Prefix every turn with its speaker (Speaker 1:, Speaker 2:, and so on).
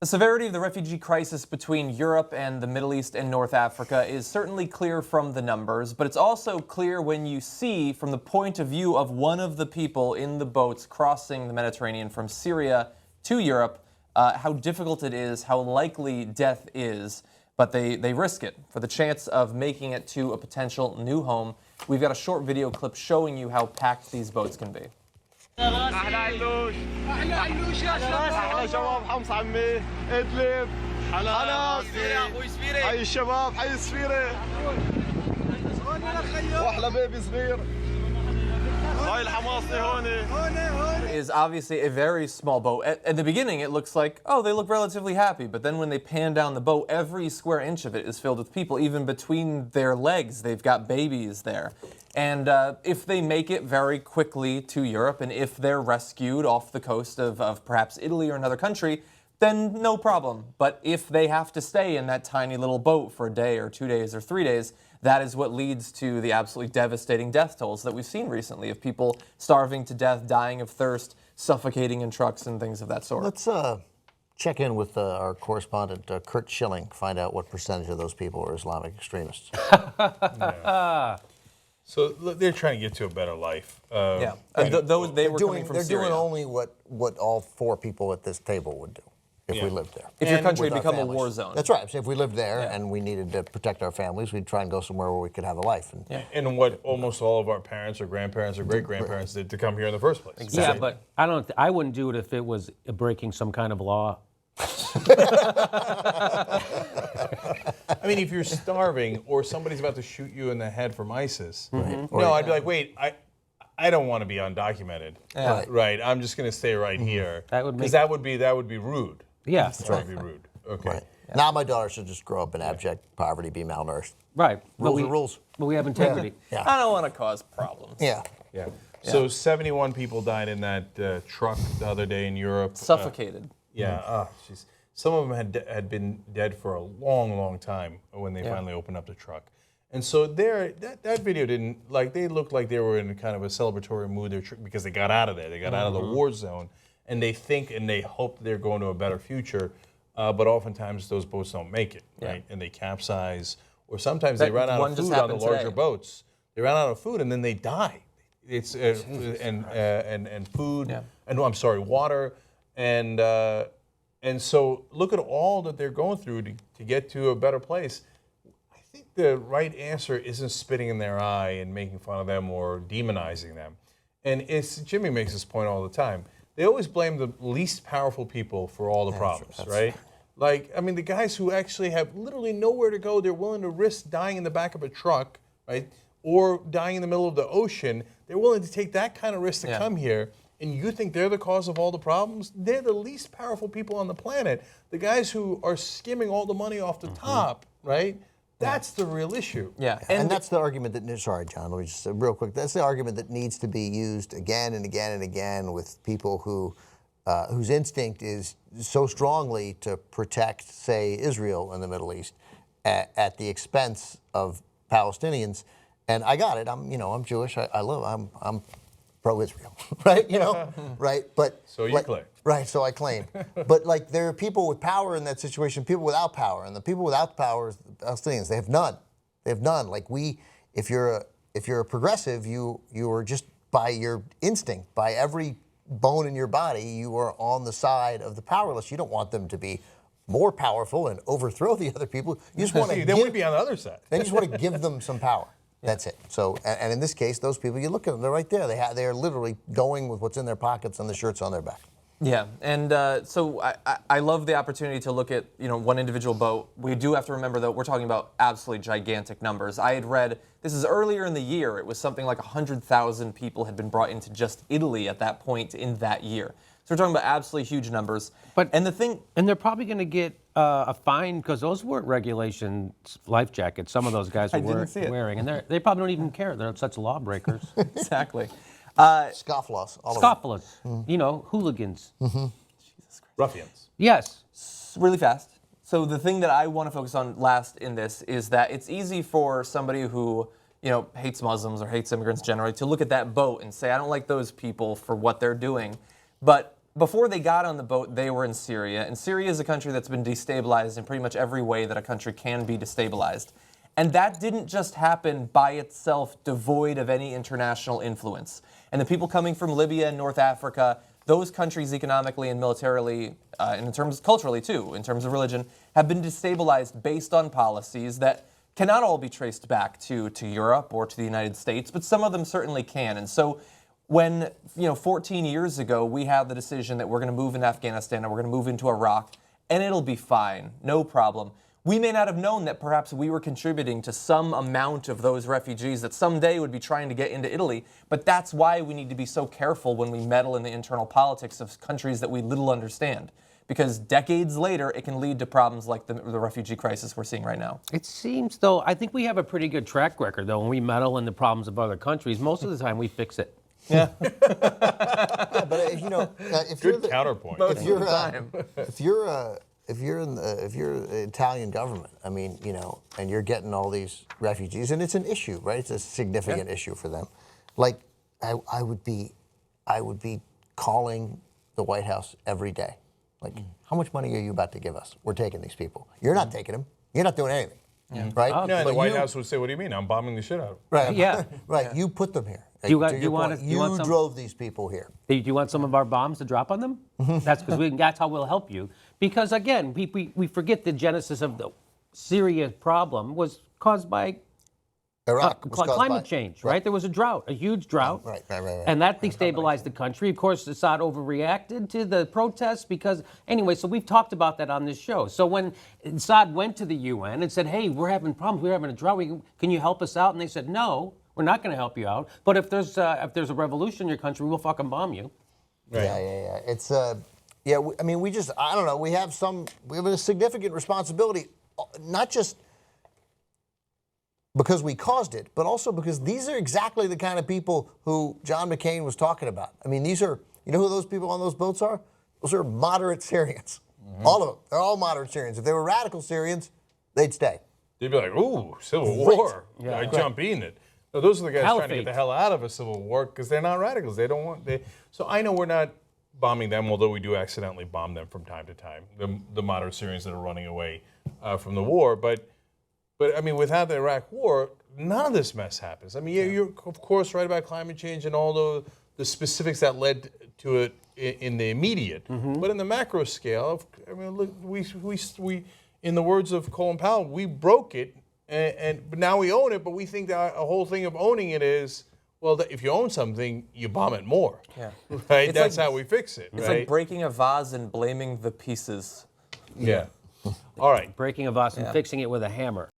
Speaker 1: The severity of the refugee crisis between Europe and the Middle East and North Africa is certainly clear from the numbers, but it's also clear when you see from the point of view of one of the people in the boats crossing the Mediterranean from Syria to Europe, how difficult it is, how likely death is, but they risk it for the chance of making it to a potential new home. We've got a short video clip showing you how packed these boats can be.
Speaker 2: احنا علوش يا شباب احنا شباب حمص عمي ادلب حلا اخوي سفيري حي الشباب حي سفيري واحلى بيبي صغير هاي الحماصي هون
Speaker 1: Is obviously a very small boat. At the beginning, it looks like, oh, they look relatively happy. But then when they pan down the boat, every square inch of it is filled with people. Even between their legs, they've got babies there. And if they make it very quickly to Europe, and if they're rescued off the coast of perhaps Italy or another country, then no problem. But if they have to stay in that tiny little boat for a day or 2 days or 3 days, that is what leads to the absolutely devastating death tolls that we've seen recently of people starving to death, dying of thirst, suffocating in trucks and things of that sort.
Speaker 3: Let's check in with our correspondent, Kurt Schilling, find out what percentage of those people are Islamic extremists.
Speaker 4: So they're trying to get to a better life.
Speaker 1: Yeah, those they were coming from Syria.
Speaker 3: They're doing only what all four people at this table would do if we lived there.
Speaker 1: If your country had become a war zone.
Speaker 3: That's right. So if we lived there and we needed to protect our families, we'd try and go somewhere where we could have a life.
Speaker 4: And what almost all of our parents or grandparents or great-grandparents did to come here in the first place.
Speaker 5: Exactly. Yeah, but I wouldn't do it if it was breaking some kind of law.
Speaker 4: I mean, if you're starving or somebody's about to shoot you in the head from ISIS, no, I'd be like, wait, I don't want to be undocumented.
Speaker 1: Yeah.
Speaker 4: Right. I'm just going to stay right here. Because that would be rude.
Speaker 5: Yeah.
Speaker 4: That would be rude. Okay.
Speaker 3: Right. Yeah. Now my daughter should just grow up in abject poverty, be malnourished.
Speaker 5: Right.
Speaker 3: Rules are rules.
Speaker 5: But we have integrity.
Speaker 3: Yeah.
Speaker 1: I don't want to cause problems.
Speaker 3: Yeah.
Speaker 4: Yeah. So 71 people died in that truck the other day in Europe.
Speaker 1: Suffocated.
Speaker 4: Yeah. Jeez. Some of them had been dead for a long, long time when they finally opened up the truck. And so that video didn't, they looked like they were in kind of a celebratory mood because they got out of there. They got out of the war zone. And they think and they hope they're going to a better future. But oftentimes those boats don't make it, right? And they capsize. Or sometimes they run out of food on the larger boats. They run out of food and then they die. It's and food, and I'm sorry, water. And so look at all that they're going through to get to a better place. I think the right answer isn't spitting in their eye and making fun of them or demonizing them. And Jimmy makes this point all the time. They always blame the least powerful people for all the problems, right? The guys who actually have literally nowhere to go, they're willing to risk dying in the back of a truck, right? Or dying in the middle of the ocean. They're willing to take that kind of risk to come here. And you think they're the cause of all the problems? They're the least powerful people on the planet. The guys who are skimming all the money off the top, right? That's the real issue.
Speaker 3: Yeah, and that's the argument that, sorry, John, let me just say real quick. That's the argument that needs to be used again and again and again with people whose instinct is so strongly to protect, say, Israel in the Middle East at the expense of Palestinians. And I got it. I'm Jewish. I'm pro-Israel, right? Right? But
Speaker 4: so you claim.
Speaker 3: Right, so I claim. But there are people with power in that situation, people without power, and the people without power is the Palestinians. They have none. They have none. If you're a progressive, you are just by your instinct, by every bone in your body, you are on the side of the powerless. You don't want them to be more powerful and overthrow the other people. You just want to.
Speaker 4: They want to be on the other side.
Speaker 3: Then you just want to give them some power. That's it. So, and in this case, those people, you look at them, they're right there. They are literally going with what's in their pockets and the shirts on their back.
Speaker 1: Yeah, and so I love the opportunity to look at one individual boat. We do have to remember, though, we're talking about absolutely gigantic numbers. I had read, this is earlier in the year, it was something like 100,000 people had been brought into just Italy at that point in that year. So we're talking about absolutely huge numbers.
Speaker 5: And they're probably going to get a fine because those weren't regulation life jackets. Some of those guys were wearing, and they probably don't even care. They're such lawbreakers.
Speaker 1: Exactly.
Speaker 3: Scofflaws.
Speaker 5: Scofflaws. Hooligans.
Speaker 3: Mm-hmm.
Speaker 1: Jesus Christ.
Speaker 4: Ruffians.
Speaker 5: Yes.
Speaker 1: Really fast. So the thing that I want to focus on last in this is that it's easy for somebody who hates Muslims or hates immigrants generally to look at that boat and say, I don't like those people for what they're doing. But before they got on the boat, they were in Syria. And Syria is a country that's been destabilized in pretty much every way that a country can be destabilized. And that didn't just happen by itself, devoid of any international influence. And the people coming from Libya and North Africa, those countries economically and militarily, and in terms culturally too, in terms of religion, have been destabilized based on policies that cannot all be traced back to Europe or to the United States, but some of them certainly can. And so when, 14 years ago, we had the decision that we're going to move into Afghanistan and we're going to move into Iraq, and it'll be fine, no problem. We may not have known that perhaps we were contributing to some amount of those refugees that someday would be trying to get into Italy, but that's why we need to be so careful when we meddle in the internal politics of countries that we little understand. Because decades later, it can lead to problems like the refugee crisis we're seeing right now.
Speaker 5: It seems, though, I think we have a pretty good track record, though, when we meddle in the problems of other countries. Most of the time, we fix it.
Speaker 1: Yeah.
Speaker 3: Yeah, but if
Speaker 4: Good counterpoint.
Speaker 3: If you're in the Italian government, and you're getting all these refugees, and it's an issue, right? It's a significant issue for them. Like, I would be calling the White House every day. Like, how much money are you about to give us? We're taking these people. You're not taking them. You're not doing anything, right?
Speaker 5: Oh,
Speaker 4: No, and the White House would say, "What do you mean? I'm bombing the shit out of them."
Speaker 3: Right.
Speaker 5: Yeah.
Speaker 3: Right. You put them here.
Speaker 5: You
Speaker 3: You drove these people here.
Speaker 5: Do you want some of our bombs to drop on them? That's how we'll help you. Because again, we forget the genesis of the Syria problem was caused by
Speaker 3: Iraq was caused
Speaker 5: climate
Speaker 3: by
Speaker 5: change, right? There was a drought, a huge drought.
Speaker 3: Right.
Speaker 5: And that destabilized the country. Of course, Assad overreacted to the protests because, anyway, so we've talked about that on this show. So when Assad went to the UN and said, hey, we're having problems, we're having a drought, can you help us out? And they said, no, we're not going to help you out. But if there's a revolution in your country, we'll fucking bomb you.
Speaker 3: Right. Yeah. It's, I don't know, we have a significant responsibility, not just because we caused it, but also because these are exactly the kind of people who John McCain was talking about. These are, you know who those people on those boats are? Those are moderate Syrians. Mm-hmm. All of them. They're all moderate Syrians. If they were radical Syrians, they'd stay.
Speaker 4: They'd be like, ooh, civil war. Yeah. I'd jump in it. No, those are the guys trying to get the hell out of a civil war because they're not radicals. They don't want. So I know we're not bombing them, although we do accidentally bomb them from time to time, the moderate Syrians that are running away from the war. But without the Iraq war, none of this mess happens. You're of course right about climate change and all the specifics that led to it in the immediate. Mm-hmm. But in the macro scale, look, we in the words of Colin Powell, we broke it, but now we own it. But we think that a whole thing of owning it is, well, if you own something, you bomb it more. Yeah. Right. That's how we fix it.
Speaker 1: It's like breaking a vase and blaming the pieces.
Speaker 4: Yeah. All right.
Speaker 5: Breaking a vase and fixing it with a hammer.